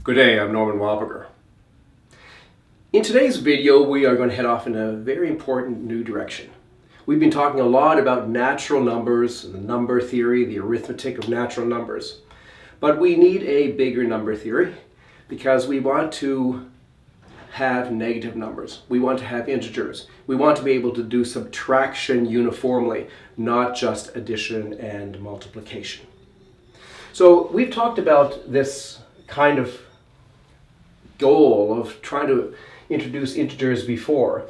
Good day, I'm Norman Walberger. In today's video, we are going to head off in a very important new direction. We've been talking a lot about natural numbers, the number theory, the arithmetic of natural numbers. But we need a bigger number theory because we want to have negative numbers. We want to have integers. We want to be able to do subtraction uniformly, not just addition and multiplication. So we've talked about this kind of goal of trying to introduce integers before.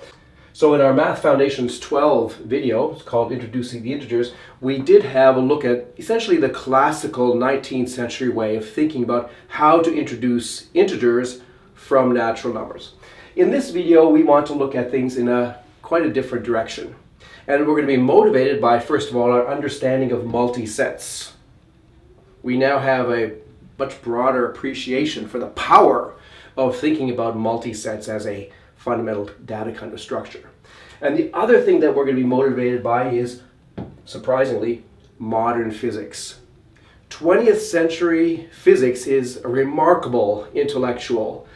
So in our Math Foundations 12 video, it's called Introducing the Integers, we did have a look at essentially the classical 19th century way of thinking about how to introduce integers from natural numbers. In this video, we want to look at things in quite a different direction. And we're going to be motivated by, first of all, our understanding of multisets. We now have a much broader appreciation for the power of thinking about multisets as a fundamental data kind of structure. And the other thing that we're going to be motivated by is, surprisingly, modern physics. 20th century physics is a remarkable intellectual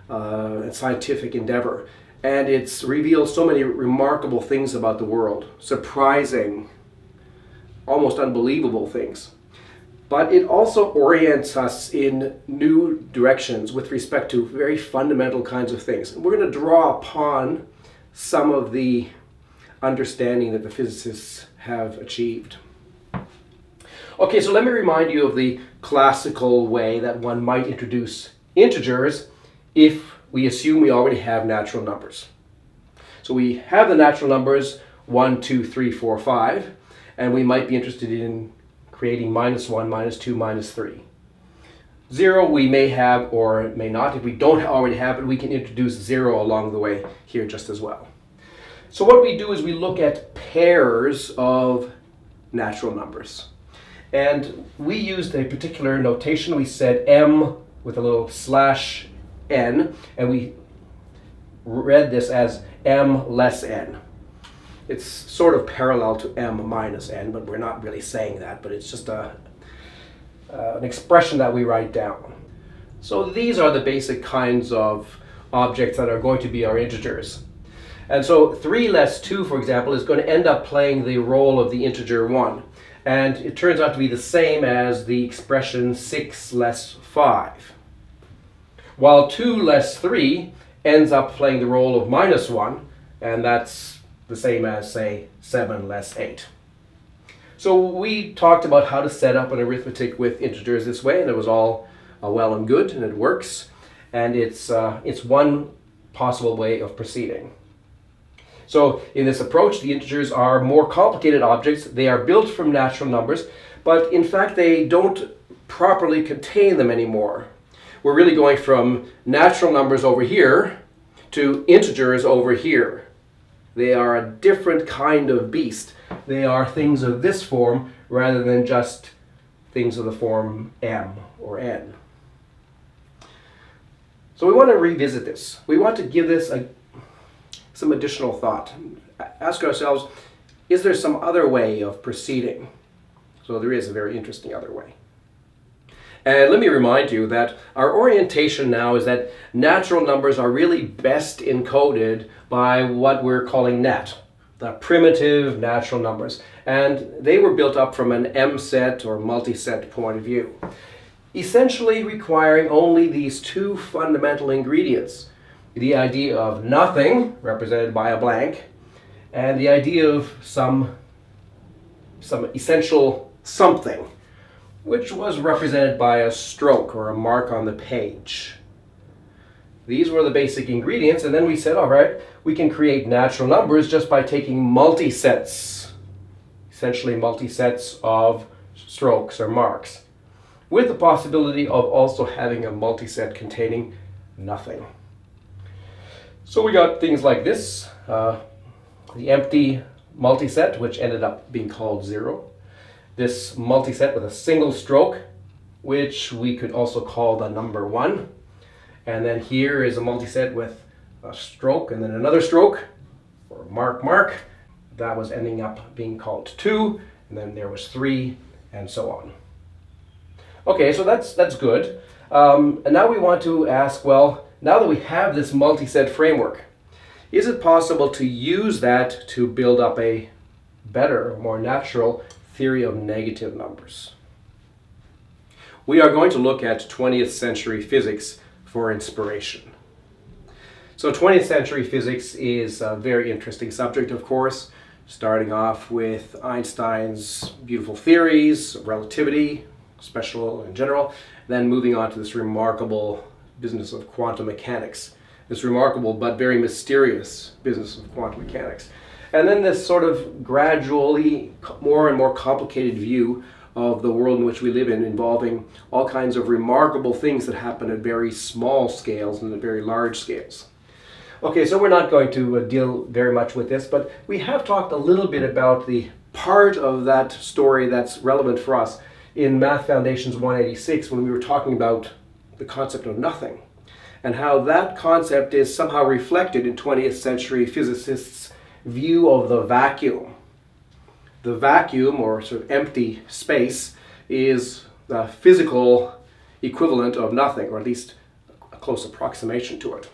and scientific endeavor. And it's revealed so many remarkable things about the world. Surprising, almost unbelievable things. But it also orients us in new directions with respect to very fundamental kinds of things. And we're going to draw upon some of the understanding that the physicists have achieved. Okay, so let me remind you of the classical way that one might introduce integers if we assume we already have natural numbers. So we have the natural numbers 1, 2, 3, 4, 5, and we might be interested in creating -1, -2, -3. 0 we may have or may not. If we don't already have it, we can introduce 0 along the way here just as well. So what we do is we look at pairs of natural numbers. And we used a particular notation. We said m with a little /n, and we read this as m less n. It's sort of parallel to m minus n, but we're not really saying that, but it's just an expression that we write down. So these are the basic kinds of objects that are going to be our integers. And so 3 less 2, for example, is going to end up playing the role of the integer 1. And it turns out to be the same as the expression 6 less 5. While 2 less 3 ends up playing the role of -1, and that's the same as, say, 7 less 8. So we talked about how to set up an arithmetic with integers this way, and it was all well and good, and it works. And it's one possible way of proceeding. So in this approach, the integers are more complicated objects. They are built from natural numbers, but in fact they don't properly contain them anymore. We're really going from natural numbers over here to integers over here. They are a different kind of beast. They are things of this form rather than just things of the form m or n. So we want to revisit this. We want to give this some additional thought. Ask ourselves, is there some other way of proceeding? So there is a very interesting other way. And let me remind you that our orientation now is that natural numbers are really best encoded by what we're calling NAT, the primitive natural numbers. And they were built up from an M-set or multi-set point of view, essentially requiring only these two fundamental ingredients: the idea of nothing, represented by a blank, and the idea of some essential something, which was represented by a stroke or a mark on the page. These were the basic ingredients, and then we said, all right, we can create natural numbers just by taking multisets, essentially multisets of strokes or marks, with the possibility of also having a multiset containing nothing. So we got things like this, the empty multiset, which ended up being called 0. This multiset with a single stroke, which we could also call the number 1. And then here is a multiset with a stroke and then another stroke, or mark. That was ending up being called 2, and then there was 3, and so on. Okay, so that's good. And now we want to ask, well, now that we have this multi-set framework, is it possible to use that to build up a better, more natural theory of negative numbers? We are going to look at 20th century physics for inspiration. So 20th century physics is a very interesting subject, of course, starting off with Einstein's beautiful theories of relativity, special in general, then moving on to this remarkable business of quantum mechanics, this remarkable but very mysterious business of quantum mechanics. And then this sort of gradually more and more complicated view of the world in which we live in, involving all kinds of remarkable things that happen at very small scales and at very large scales. Okay, so we're not going to deal very much with this, but we have talked a little bit about the part of that story that's relevant for us in Math Foundations 186 when we were talking about the concept of nothing, and how that concept is somehow reflected in 20th century physicists' view of the vacuum. The vacuum, or sort of empty space, is the physical equivalent of nothing, or at least a close approximation to it.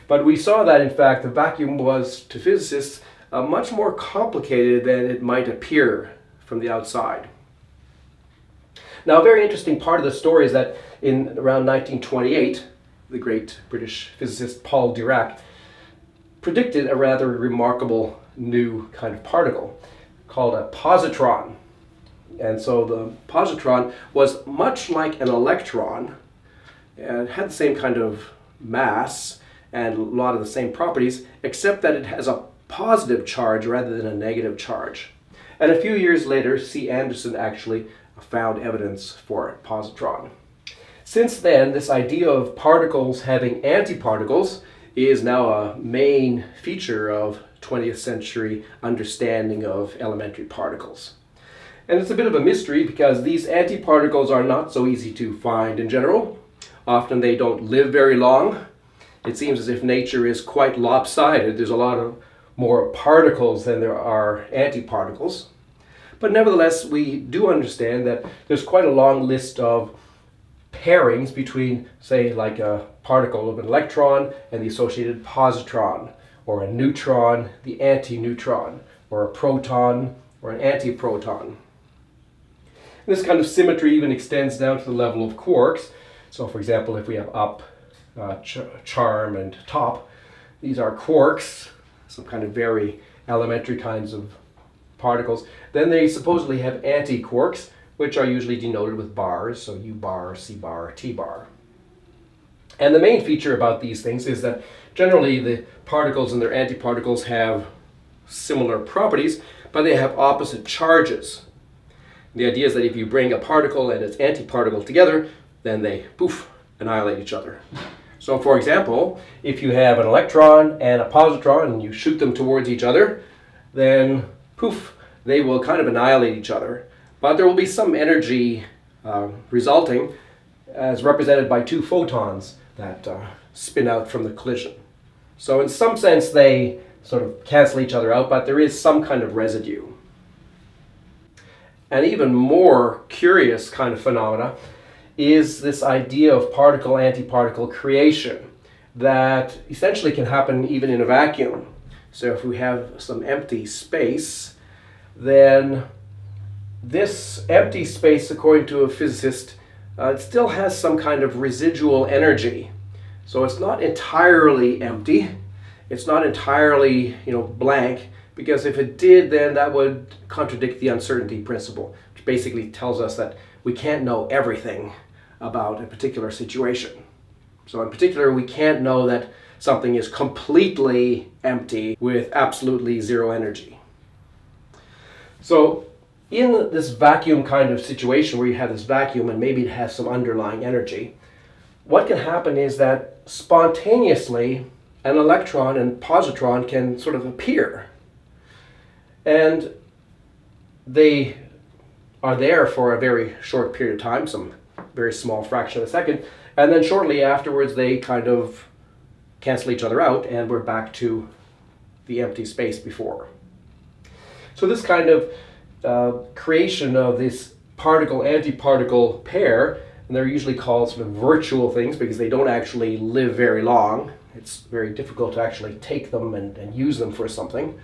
But we saw that, in fact, the vacuum was, to physicists, much more complicated than it might appear from the outside. Now, a very interesting part of the story is that in around 1928, the great British physicist Paul Dirac predicted a rather remarkable new kind of particle called a positron. And so the positron was much like an electron, and it had the same kind of mass and a lot of the same properties, except that it has a positive charge rather than a negative charge. And a few years later, C. Anderson actually found evidence for positron. Since then, this idea of particles having antiparticles is now a main feature of 20th century understanding of elementary particles. And it's a bit of a mystery because these antiparticles are not so easy to find in general. Often they don't live very long. It seems as if nature is quite lopsided. There's a lot of more particles than there are antiparticles. But nevertheless, we do understand that there's quite a long list of pairings between, say, like a particle of an electron and the associated positron, or a neutron, the antineutron, or a proton, or an antiproton. This kind of symmetry even extends down to the level of quarks. So, for example, if we have up, charm, and top, these are quarks, some kind of very elementary kinds of particles. Then they supposedly have antiquarks, which are usually denoted with bars, so U bar, C bar, T bar. And the main feature about these things is that generally the particles and their antiparticles have similar properties, but they have opposite charges. The idea is that if you bring a particle and its antiparticle together, then they, poof, annihilate each other. So for example, if you have an electron and a positron and you shoot them towards each other, then poof, they will kind of annihilate each other. But there will be some energy resulting as represented by two photons that spin out from the collision. So in some sense they sort of cancel each other out, but there is some kind of residue. An even more curious kind of phenomena is this idea of particle-antiparticle creation that essentially can happen even in a vacuum. So if we have some empty space, then this empty space, according to a physicist, it still has some kind of residual energy. So it's not entirely empty. It's not entirely, blank, because if it did, then that would contradict the uncertainty principle, which basically tells us that we can't know everything about a particular situation. So in particular, we can't know that something is completely empty with absolutely zero energy. So in this vacuum kind of situation where you have this vacuum and maybe it has some underlying energy, what can happen is that spontaneously an electron and positron can sort of appear. And they are there for a very short period of time, some very small fraction of a second, and then shortly afterwards they kind of cancel each other out and we're back to the empty space before. So this kind of creation of this particle-antiparticle pair And they're usually called sort of virtual things because they don't actually live very long. It's very difficult to actually take them and use them for something.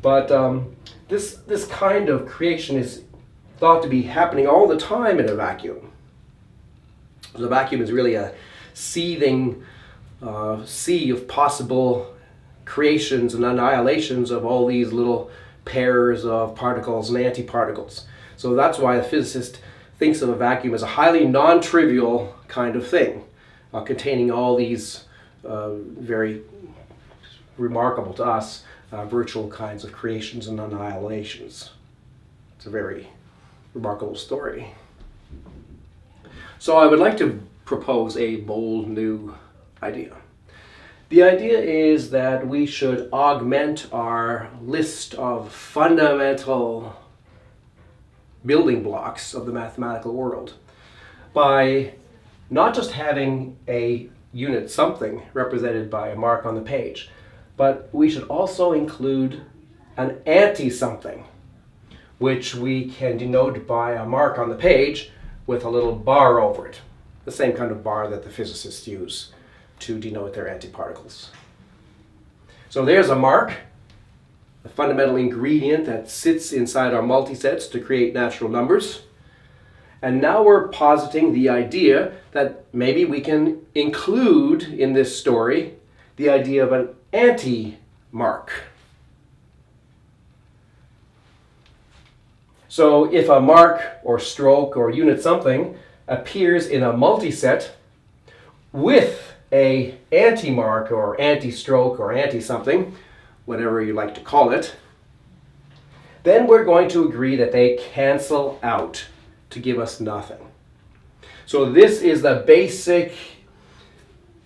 But this kind of creation is thought to be happening all the time in a vacuum. The vacuum is really a seething sea of possible creations and annihilations of all these little pairs of particles and antiparticles. So that's why the physicist thinks of a vacuum as a highly non-trivial kind of thing, containing all these very remarkable to us virtual kinds of creations and annihilations. It's a very remarkable story. So I would like to propose a bold new idea. The idea is that we should augment our list of fundamental building blocks of the mathematical world by not just having a unit something represented by a mark on the page, but we should also include an anti-something, which we can denote by a mark on the page with a little bar over it, the same kind of bar that the physicists use to denote their antiparticles. So there's a mark, a fundamental ingredient that sits inside our multisets to create natural numbers. And now we're positing the idea that maybe we can include in this story the idea of an anti-mark. So if a mark or stroke or unit something appears in a multiset with a anti-mark or anti-stroke or anti-something, whatever you like to call it, then we're going to agree that they cancel out to give us nothing. So this is the basic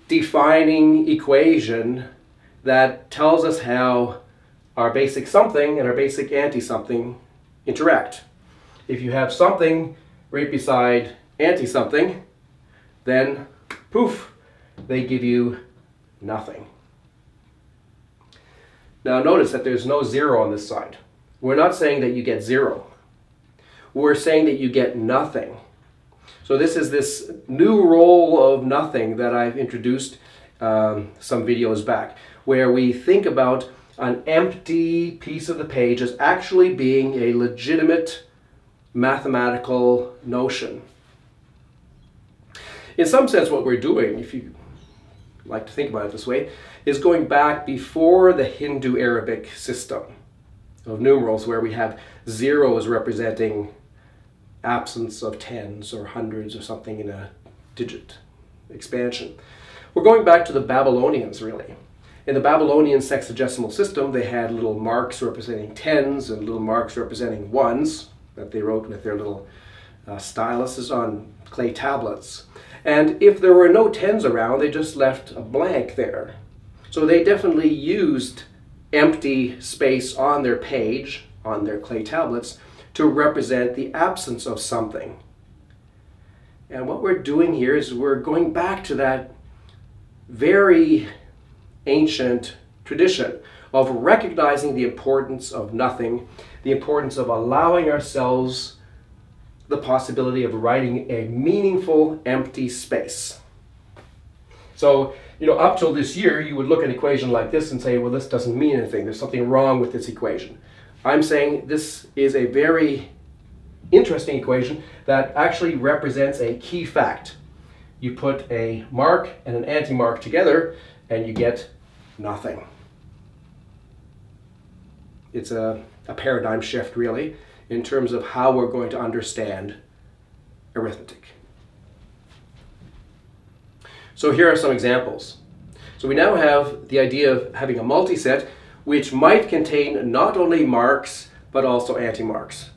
defining equation that tells us how our basic something and our basic anti-something interact. If you have something right beside anti-something, then poof, they give you nothing. Now notice that there's no zero on this side. We're not saying that you get zero. We're saying that you get nothing. So this is this new role of nothing that I've introduced some videos back, where we think about an empty piece of the page as actually being a legitimate mathematical notion. In some sense, what we're doing, if you like to think about it this way, is going back before the Hindu Arabic system of numerals, where we have zeros representing absence of tens or hundreds or something in a digit expansion. We're going back to the Babylonians, really. In the Babylonian sexagesimal system, they had little marks representing tens and little marks representing ones that they wrote with their little styluses on clay tablets. And if there were no tens around, they just left a blank there. So they definitely used empty space on their page, on their clay tablets, to represent the absence of something. And what we're doing here is we're going back to that very ancient tradition of recognizing the importance of nothing, the importance of allowing ourselves the possibility of writing a meaningful empty space. So, up till this year, you would look at an equation like this and say, well, this doesn't mean anything. There's something wrong with this equation. I'm saying this is a very interesting equation that actually represents a key fact. You put a mark and an anti-mark together, and you get nothing. It's a paradigm shift, really, in terms of how we're going to understand arithmetic. So here are some examples. So we now have the idea of having a multiset which might contain not only marks but also anti-marks.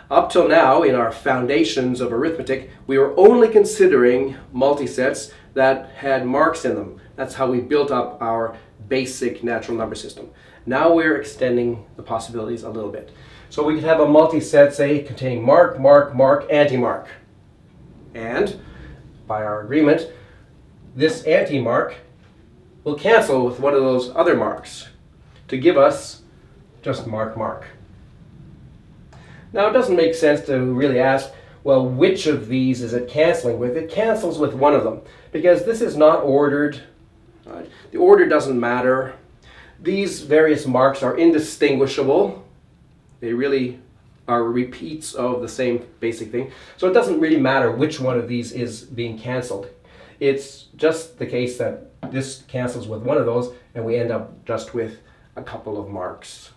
Up till now, in our foundations of arithmetic, we were only considering multisets that had marks in them. That's how we built up our basic natural number system. Now we're extending the possibilities a little bit. So we could have a multiset, say, containing mark, mark, mark, anti-mark. And, by our agreement, this anti-mark will cancel with one of those other marks to give us just mark, mark. Now, it doesn't make sense to really ask, Well, which of these is it canceling with? It cancels with one of them because this is not ordered. The order doesn't matter. These various marks are indistinguishable. They really are repeats of the same basic thing. So it doesn't really matter which one of these is being canceled. It's just the case that this cancels with one of those and we end up just with a couple of marks.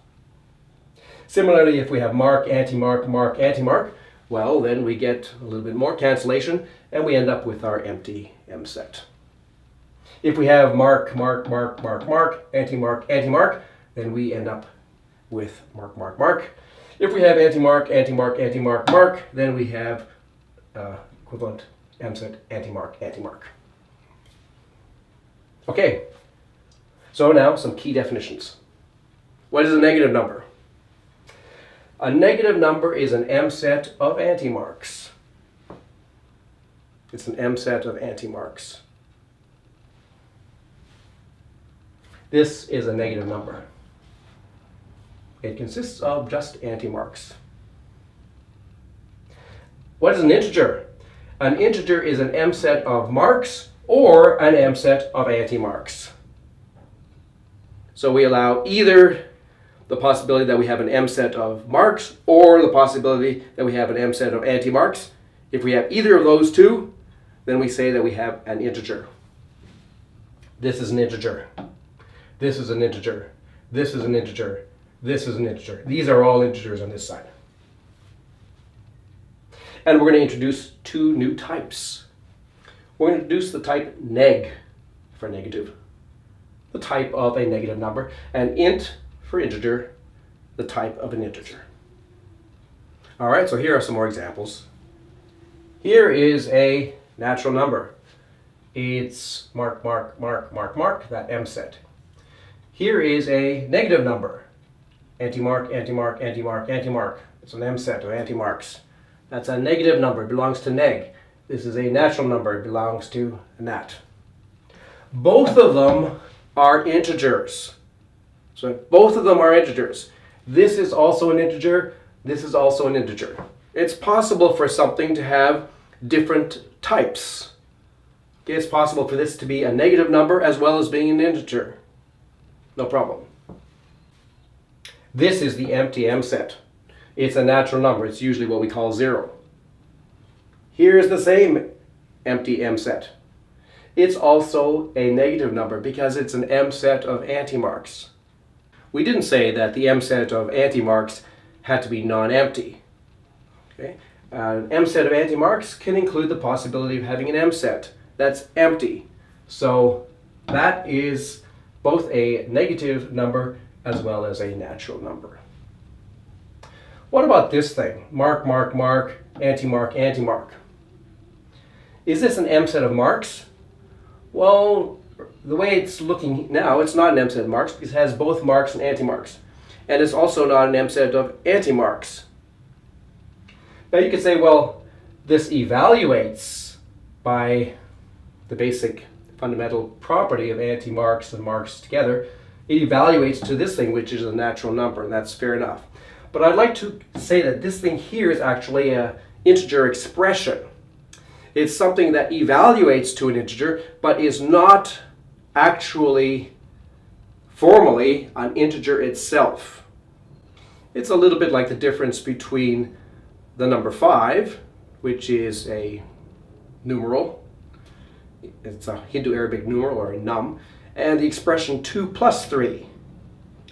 Similarly, if we have mark, anti-mark, mark, anti-mark, well, then we get a little bit more cancellation and we end up with our empty M set. If we have mark, mark, mark, mark, mark, anti-mark, anti-mark, then we end up with mark, mark, mark. If we have anti-mark, anti-mark, anti-mark, mark, then we have equivalent M set, anti-mark, anti-mark. Okay, so now some key definitions. What is a negative number? A negative number is an M set of anti-marks. It's an M set of anti-marks. This is a negative number. It consists of just anti-marks. What is an integer? An integer is an M set of marks or an M set of anti-marks. So we allow either the possibility that we have an M set of marks or the possibility that we have an M set of anti-marks. If we have either of those two, then we say that we have an integer. This is an integer. This is an integer. This is an integer. This is an integer. These are all integers on this side. And we're going to introduce two new types. We're going to introduce the type neg for negative, the type of a negative number, and int for integer, the type of an integer. All right, so here are some more examples. Here is a natural number. It's mark, mark, mark, mark, mark, that M set. Here is a negative number. Anti-mark, anti-mark, anti-mark, anti-mark. It's an M set of anti-marks. That's a negative number. It belongs to neg. This is a natural number. It belongs to a nat. Both of them are integers. So both of them are integers. This is also an integer. This is also an integer. It's possible for something to have different types. Okay, it's possible for this to be a negative number as well as being an integer. No problem. This is the empty M set. It's a natural number. It's usually what we call 0. Here's the same empty M set. It's also a negative number because it's an M set of anti-marks. We didn't say that the M set of anti-marks had to be non-empty. Okay? An M set of anti-marks can include the possibility of having an M set that's empty. So that is both a negative number as well as a natural number. What about this thing? Mark, mark, mark, anti-mark, anti-mark. Is this an M set of marks? Well, the way it's looking now, it's not an M set of marks because it has both marks and anti-marks. And it's also not an M set of anti-marks. Now you could say, well, this evaluates by the basic fundamental property of anti-marks and marks together. It evaluates to this thing, which is a natural number, and that's fair enough. But I'd like to say that this thing here is actually an integer expression. It's something that evaluates to an integer, but is not actually formally an integer itself. It's a little bit like the difference between the number 5, which is a numeral. It's a Hindu-Arabic numeral, or a num, and the expression 2 plus 3.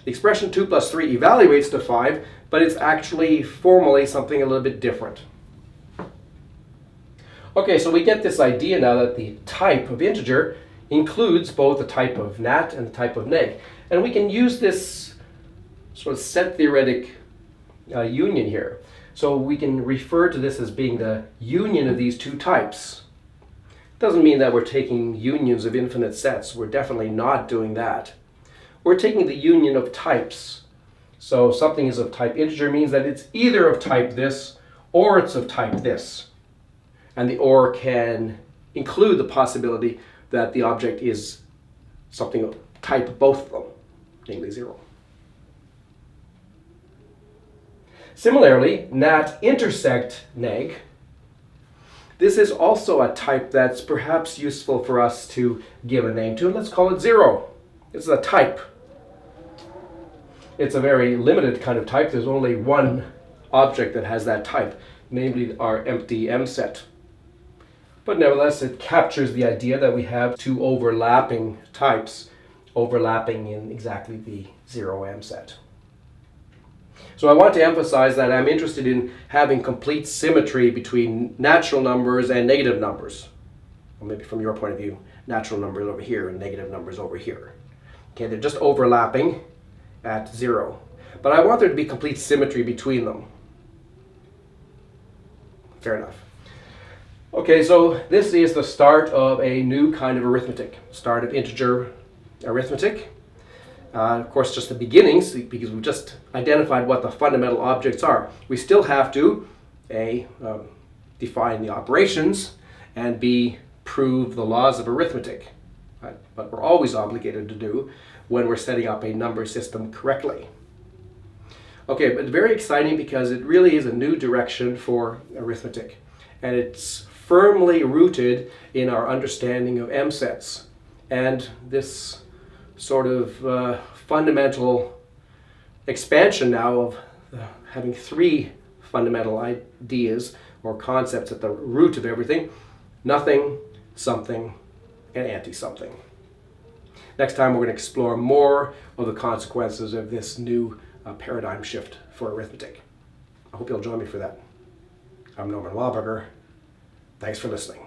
The expression 2 plus 3 evaluates to 5, but it's actually formally something a little bit different. Okay, so we get this idea now that the type of integer includes both the type of nat and the type of neg. And we can use this sort of set theoretic union here. So we can refer to this as being the union of these two types. Doesn't mean that we're taking unions of infinite sets. We're definitely not doing that. We're taking the union of types. So something is of type integer means that it's either of type this or it's of type this. And the or can include the possibility that the object is something of type both of them, namely 0. Similarly, nat intersect neg This is also a type that's perhaps useful for us to give a name to. Let's call it 0. It's a type. It's a very limited kind of type. There's only one object that has that type, namely our empty M set. But nevertheless, it captures the idea that we have two overlapping types, overlapping in exactly the 0M set. So I want to emphasize that I'm interested in having complete symmetry between natural numbers and negative numbers. Or maybe from your point of view, natural numbers over here and negative numbers over here. Okay, they're just overlapping at 0. But I want there to be complete symmetry between them. Fair enough. Okay, so this is the start of a new kind of arithmetic, start of integer arithmetic. Of course, just the beginnings, because we've just identified what the fundamental objects are. We still have to, A, define the operations, and B, prove the laws of arithmetic. Right? But we're always obligated to do when we're setting up a number system correctly. Okay, but very exciting because it really is a new direction for arithmetic. And it's firmly rooted in our understanding of M sets. And this sort of fundamental expansion now of having three fundamental ideas or concepts at the root of everything: nothing, something, and anti-something. Next time we're going to explore more of the consequences of this new paradigm shift for arithmetic. I hope you'll join me for that. I'm Norman Wildberger. Thanks for listening.